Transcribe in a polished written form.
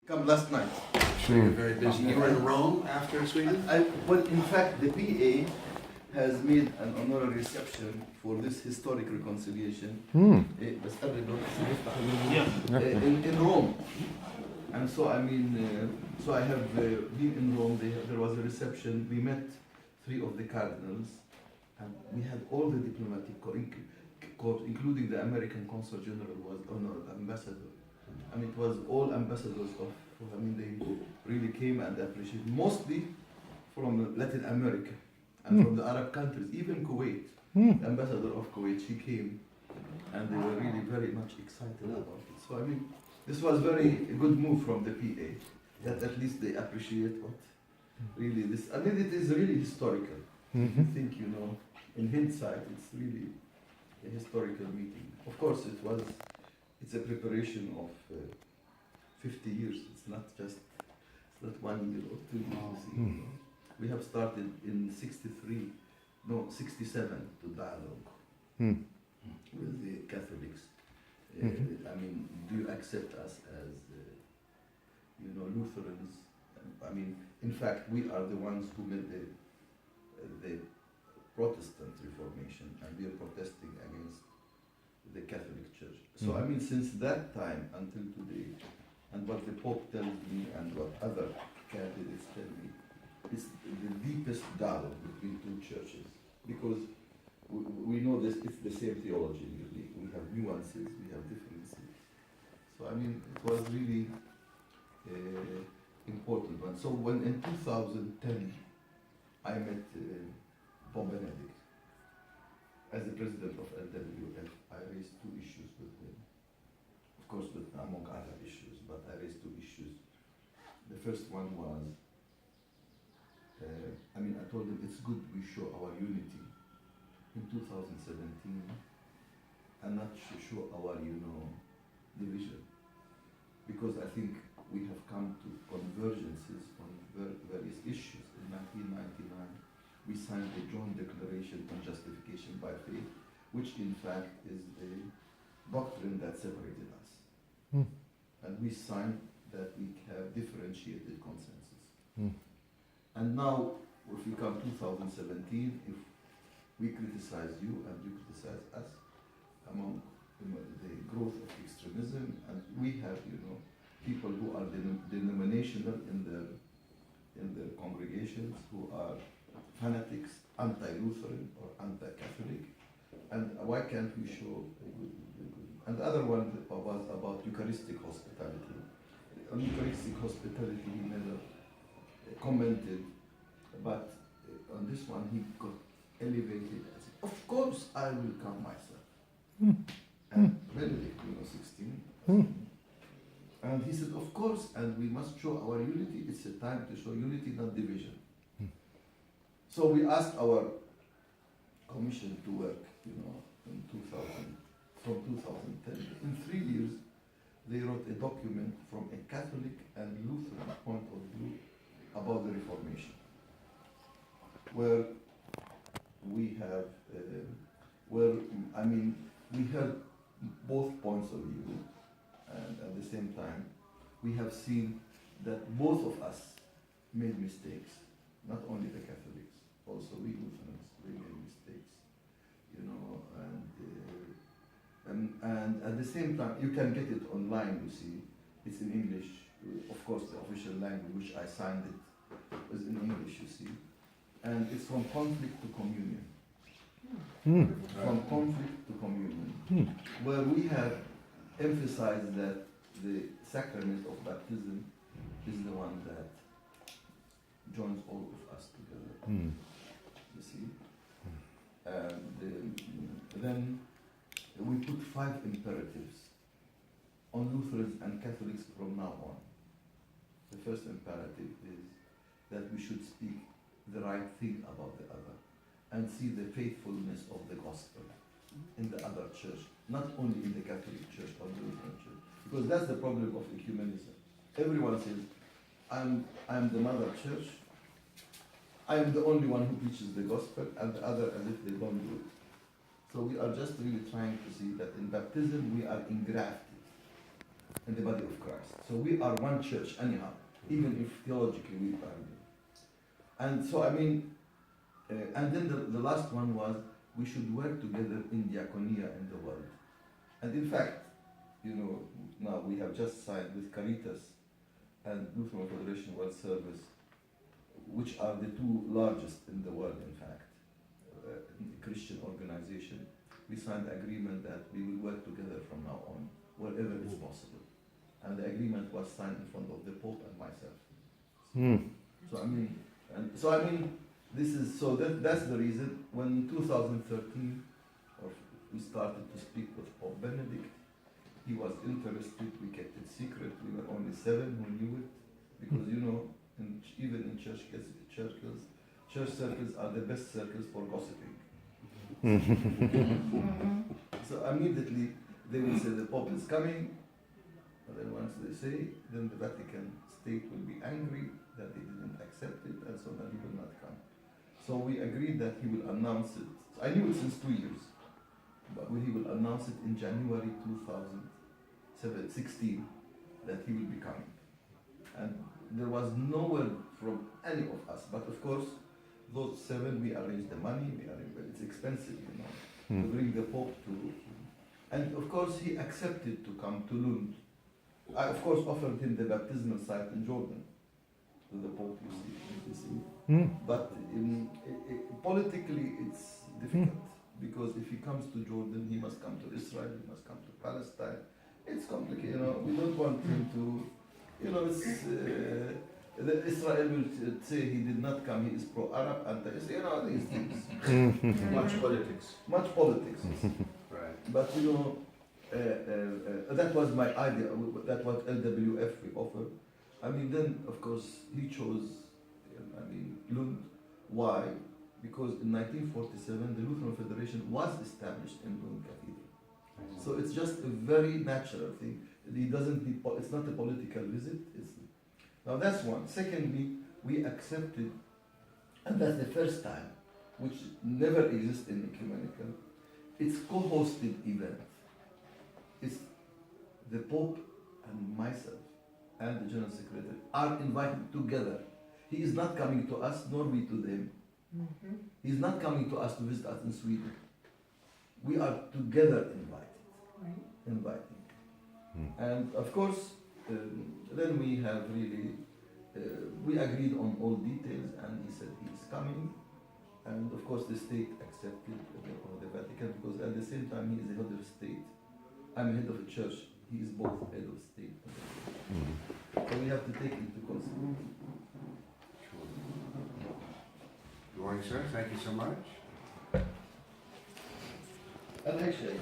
Come last night. So you're very busy. You were in Rome after Sweden? Well, in fact, the PA has made an honorary reception for this historic reconciliation بس قبل الوقت نفتح in Rome. And so I mean, so I have been in Rome. There was a reception. We met 3 of the cardinals, and we had all the diplomatic corps, including the American consul general was honored, ambassador. I mean, it was all ambassadors of. I mean, they really came and appreciated, mostly from Latin America and from the Arab countries, even Kuwait. The ambassador of Kuwait, she came, and they were really very much excited about it. So I mean, this was very a good move from the PA, that at least they appreciate what really this. I mean, it is really historical. I think, you know, in hindsight, it's really a historical meeting. Of course, it's a preparation of 50 years. It's not 1 year or 2 years. You know. We have started in 67 to dialogue with the Catholics. I mean, do you accept us as, you know, Lutherans? I mean, in fact, we are the ones who made the Protestant Reformation, and we are protesting against the Catholic Church. So, I mean, since that time until today, and what the Pope tells me and what other candidates tell me, it's the deepest dialogue between 2 churches, because we know this, it's the same theology, really. We have nuances, we have differences. So I mean, it was really important one. So when in 2010, I met Pope Benedict as the president of LWF, I raised 2 issues with him. Of course, among other issues, but I raised 2 issues. The first one was, I mean, I told him it's good we show our unity in 2017 and not show our, you know, division. Because I think we have come to convergences on various issues. In 1999, we signed the Joint Declaration on Justification by Faith, which in fact is the doctrine that separated us. And we signed that we have differentiated consensus. And now, if we come 2017, if we criticize you and you criticize us among the growth of extremism, and we have, you know, people who are denominational in their congregations, who are fanatics, anti-Lutheran or anti-Catholic, and why can't we show a good? And the other one was about Eucharistic hospitality. On Eucharistic hospitality, he never commented, but on this one he got elevated and said, of course I will come myself. And Benedict, you know, 16. And he said, of course, and we must show our unity. It's a time to show unity, not division. So we asked our commission to work, you know, in 2000, from 2010. In 3 years, they wrote a document from a Catholic and Lutheran point of view about the Reformation, where we have, I mean, we heard both points of view, and at the same time, we have seen that both of us made mistakes, not only the Catholics, also we Lutherans, we made mistakes, you know, and at the same time, you can get it online, you see, it's in English, of course, the official language, which I signed it, is in English, you see, and it's from conflict to communion. From conflict to communion, where we have emphasized that the sacrament of baptism is the one that joins all of us together. You see? And then we put 5 imperatives on Lutherans and Catholics from now on. The first imperative is that we should speak the right thing about the other and see the faithfulness of the gospel in the other church, not only in the Catholic Church or the Lutheran Church. Because that's the problem of ecumenism. Everyone says, I'm the mother church, I am the only one who preaches the gospel, and the other as if they don't do it. So we are just really trying to see that in baptism we are engrafted in the body of Christ. So we are one church anyhow, even if theologically we are. And so I mean, and then the last one was we should work together in diaconia in the world. And in fact, you know, now we have just signed with Caritas and Lutheran Federation World Service, which are the two largest in the world, in fact, Christian organization. We signed agreement that we will work together from now on, wherever it's possible. And the agreement was signed in front of the Pope and myself. So I mean, this is so that's the reason. When in 2013, we started to speak with Pope Benedict, he was interested. We kept it secret. We were only 7 who knew it, because you know, even in church circles are the best circles for gossiping. So immediately they will say the Pope is coming, and then once they say, then the Vatican State will be angry that they didn't accept it, and so then he will not come. So we agreed that he will announce it. I knew it since 2 years, but he will announce it in January 2016 that he will be coming. And there was no word from any of us, but of course, those 7, we arranged the money, it's expensive, you know, to bring the Pope to, and of course he accepted to come to Lund. I of course offered him the baptismal site in Jordan, to the Pope, you see. But politically it's difficult, because if he comes to Jordan, he must come to Israel, he must come to Palestine. It's complicated, you know, we don't want him to, you know, it's, Israel will say he did not come, he is pro-Arab, anti-Israel, you know, these things. Much politics. Much politics. Right. But you know, that was my idea, that was LWF we offered. I mean, then of course he chose, Lund. Why? Because in 1947 the Lutheran Federation was established in Lund Cathedral. So it's just a very natural thing. He doesn't need, it's not a political visit. Now that's one. Secondly, we accepted, and that's the first time, which never exists in ecumenical, it's co-hosted event. It's the Pope and myself and the General Secretary are invited together. He is not coming to us, nor we to them. He is not coming to us to visit us in Sweden. We are together inviting. And of course, then we have really, we agreed on all details, and he said he is coming. And of course the state accepted the Vatican, because at the same time he is the head of state. I'm head of a church, he is both head of state and head of church. So we have to take into consideration. Good morning, sir. Thank you so much. And actually,